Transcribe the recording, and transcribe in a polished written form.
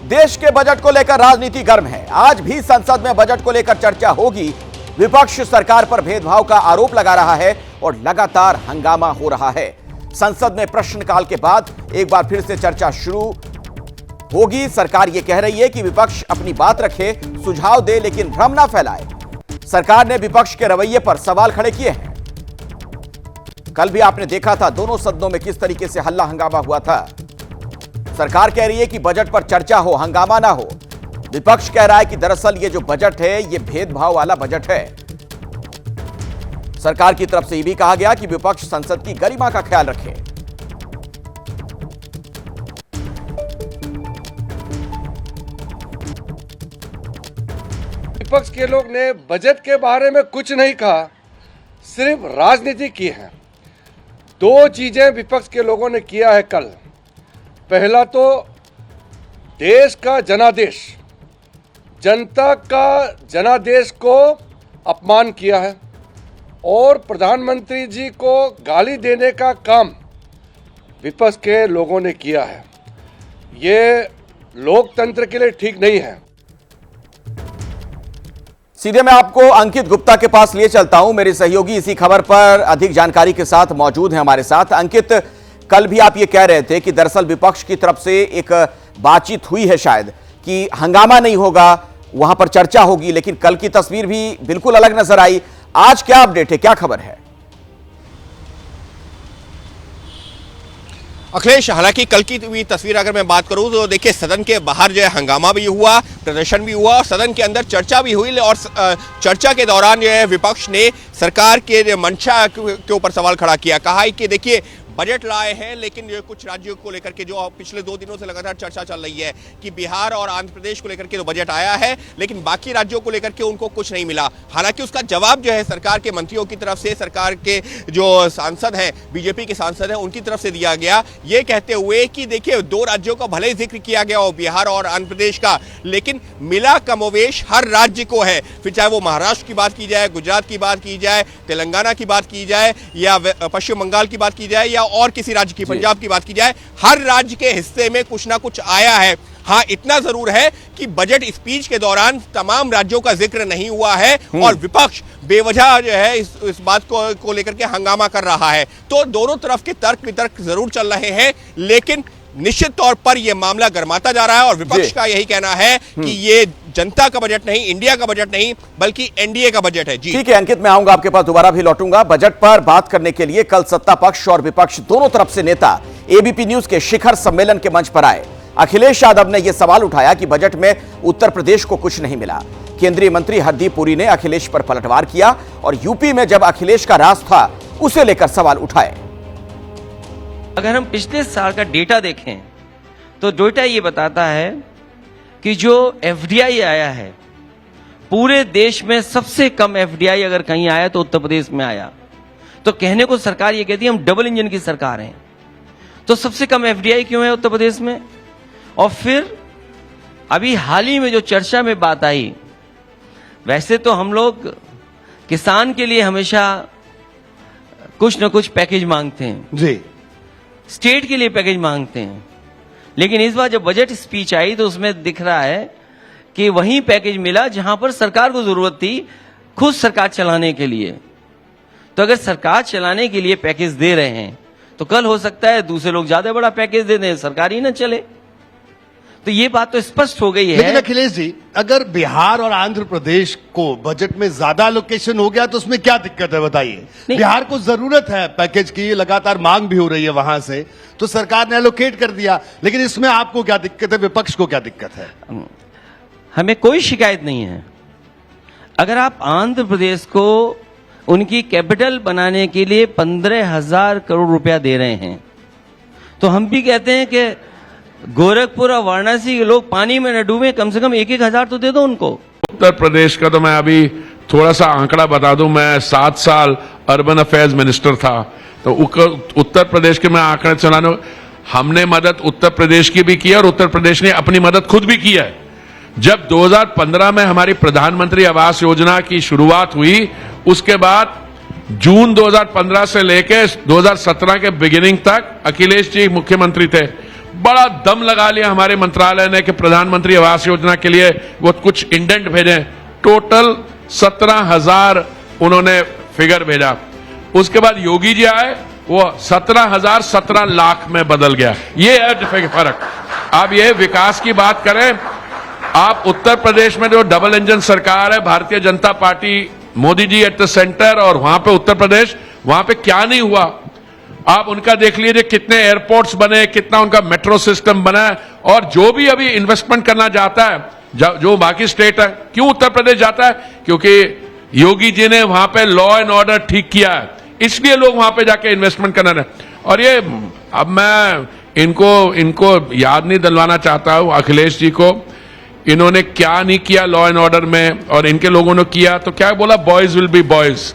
देश के बजट को लेकर राजनीति गर्म है। आज भी संसद में बजट को लेकर चर्चा होगी। विपक्ष सरकार पर भेदभाव का आरोप लगा रहा है और लगातार हंगामा हो रहा है। संसद में प्रश्नकाल के बाद एक बार फिर से चर्चा शुरू होगी। सरकार यह कह रही है कि विपक्ष अपनी बात रखे, सुझाव दे, लेकिन भ्रम ना फैलाए। सरकार ने विपक्ष के रवैये पर सवाल खड़े किए हैं। कल भी आपने देखा था दोनों सदनों में किस तरीके से हल्ला हंगामा हुआ था। सरकार कह रही है कि बजट पर चर्चा हो, हंगामा ना हो। विपक्ष कह रहा है कि दरअसल ये जो बजट है ये भेदभाव वाला बजट है। सरकार की तरफ से यह भी कहा गया कि विपक्ष संसद की गरिमा का ख्याल रखे। विपक्ष के लोग ने बजट के बारे में कुछ नहीं कहा, सिर्फ राजनीति की है। दो चीजें विपक्ष के लोगों ने किया है कल। पहला तो देश का जनादेश, जनता का जनादेश को अपमान किया है और प्रधानमंत्री जी को गाली देने का काम विपक्ष के लोगों ने किया है। ये लोकतंत्र के लिए ठीक नहीं है। सीधे मैं आपको अंकित गुप्ता के पास लिए चलता हूं। मेरे सहयोगी इसी खबर पर अधिक जानकारी के साथ मौजूद हैं हमारे साथ। अंकित, कल भी आप ये कह रहे थे कि दरअसल विपक्ष की तरफ से एक बातचीत हुई है शायद कि हंगामा नहीं होगा, वहां पर चर्चा होगी, लेकिन कल की तस्वीर भी बिल्कुल अलग नजर आई। आज क्या अपडेट है, क्या खबर है? अखिलेश, हालांकि कल की हुई तस्वीर अगर मैं बात करूं तो देखिए सदन के बाहर जो है हंगामा भी हुआ, प्रदर्शन भी हुआ और सदन के अंदर चर्चा भी हुई। और चर्चा के दौरान जो है विपक्ष ने सरकार के मंशा के ऊपर सवाल खड़ा किया। कहा है कि देखिए बजट लाए हैं, लेकिन ये कुछ राज्यों को लेकर के जो पिछले 2 दिनों से लगातार चर्चा चल रही है कि बिहार और आंध्र प्रदेश को लेकर के तो बजट आया है, लेकिन बाकी राज्यों को लेकर के उनको कुछ नहीं मिला। हालांकि उसका जवाब जो है सरकार के मंत्रियों की तरफ से, सरकार के जो सांसद हैं, बीजेपी के सांसद हैं, उनकी तरफ से दिया गया, ये कहते हुए कि देखिए 2 राज्यों का भले ही जिक्र किया गया हो, बिहार और आंध्र प्रदेश का, लेकिन मिला कमोवेश हर राज्य को है। फिर चाहे वो महाराष्ट्र की बात की जाए, गुजरात की बात की जाए, तेलंगाना की बात की जाए या पश्चिम बंगाल की बात की जाए या और किसी राज्य की, पंजाब की बात की जाए, हर राज्य के हिस्से में कुछ ना कुछ आया है। हाँ, इतना जरूर है कि बजट स्पीच के दौरान तमाम राज्यों का जिक्र नहीं हुआ है और विपक्ष बेवजह जो है इस बात को लेकर के हंगामा कर रहा है। तो दोनों तरफ के तर्क वितर्क जरूर चल रहे हैं, लेकिन निश्चित तौर पर यह मामला गर्माता जा रहा है और विपक्ष का यही कहना है कि ये जनता का बजट नहीं, इंडिया का बजट नहीं, बल्कि एनडीए का बजट है। जी ठीक है अंकित, मैं आऊंगा आपके पास, दोबारा भी लौटूंगा। बजट पर बात करने के लिए कल सत्ता पक्ष और विपक्ष दोनों तरफ से नेता एबीपी न्यूज के शिखर सम्मेलन के मंच पर आए। अखिलेश यादव ने यह सवाल उठाया कि बजट में उत्तर प्रदेश को कुछ नहीं मिला। केंद्रीय मंत्री हरदीप पुरी ने अखिलेश पर पलटवार किया और यूपी में जब अखिलेश का राज था उसे लेकर सवाल उठाए। अगर हम पिछले साल का डेटा देखें तो डेटा ये बताता है कि जो एफडीआई आया है, पूरे देश में सबसे कम एफडीआई अगर कहीं आया तो उत्तर प्रदेश में आया। तो कहने को सरकार ये कहती है हम डबल इंजन की सरकार हैं, तो सबसे कम एफडीआई क्यों है उत्तर प्रदेश में? और फिर अभी हाल ही में जो चर्चा में बात आई, वैसे तो हम लोग किसान के लिए हमेशा कुछ न कुछ पैकेज मांगते हैं जी, स्टेट के लिए पैकेज मांगते हैं, लेकिन इस बार जब बजट स्पीच आई तो उसमें दिख रहा है कि वही पैकेज मिला जहां पर सरकार को जरूरत थी खुद सरकार चलाने के लिए। तो अगर सरकार चलाने के लिए पैकेज दे रहे हैं तो कल हो सकता है दूसरे लोग ज्यादा बड़ा पैकेज दे दें, सरकार ही ना चले। तो ये बात तो स्पष्ट हो गई है। लेकिन अखिलेश जी, अगर बिहार और आंध्र प्रदेश को बजट में ज्यादा एलोकेशन हो गया तो उसमें क्या दिक्कत है बताइए? बिहार को जरूरत है पैकेज की, लगातार मांग भी हो रही है वहां से, तो सरकार ने एलोकेट कर दिया। लेकिन इसमें आपको क्या दिक्कत है, विपक्ष को क्या दिक्कत है? हमें कोई शिकायत नहीं है। अगर आप आंध्र प्रदेश को उनकी कैपिटल बनाने के लिए 15,000 करोड़ रुपया दे रहे हैं, तो हम भी कहते हैं कि गोरखपुर और वाराणसी के लोग पानी में न डूबे, कम से कम 1,000 तो दे दो उनको। उत्तर प्रदेश का तो मैं अभी थोड़ा सा आंकड़ा बता दूं, मैं 7 साल अर्बन अफेयर्स मिनिस्टर था, तो उत्तर प्रदेश के मैं आंकड़े चलाने, हमने मदद उत्तर प्रदेश की भी की है और उत्तर प्रदेश ने अपनी मदद खुद भी की है। जब 2015 में हमारी प्रधानमंत्री आवास योजना की शुरुआत हुई, उसके बाद जून 2015 से लेकर 2017 के बिगिनिंग तक अखिलेश जी मुख्यमंत्री थे, बड़ा दम लगा लिया हमारे मंत्रालय ने कि प्रधानमंत्री आवास योजना के लिए वो कुछ इंडेंट भेजे। टोटल 17,000 उन्होंने फिगर भेजा। उसके बाद योगी जी आए, वो 17,000 17 लाख में बदल गया। ये है फर्क। अब ये विकास की बात करें, आप उत्तर प्रदेश में जो डबल इंजन सरकार है, Bharatiya Janata party, Modi ji at the centre, और वहां पे उत्तर प्रदेश, वहां पे क्या नहीं हुआ आप उनका देख लीजिए। कितने एयरपोर्ट्स बने, कितना उनका मेट्रो सिस्टम बना है। और जो भी अभी इन्वेस्टमेंट करना चाहता है जो बाकी स्टेट है, क्यों उत्तर प्रदेश जाता है? क्योंकि योगी जी ने वहां पे लॉ एंड ऑर्डर ठीक किया है, इसलिए लोग वहां पे जाके इन्वेस्टमेंट करना है। और ये अब मैं इनको याद नहीं दिलवाना चाहता हूं, अखिलेश जी को, इन्होंने क्या नहीं किया लॉ एंड ऑर्डर में, और इनके लोगों ने किया तो क्या बोला, बॉयज विल बी बॉयज।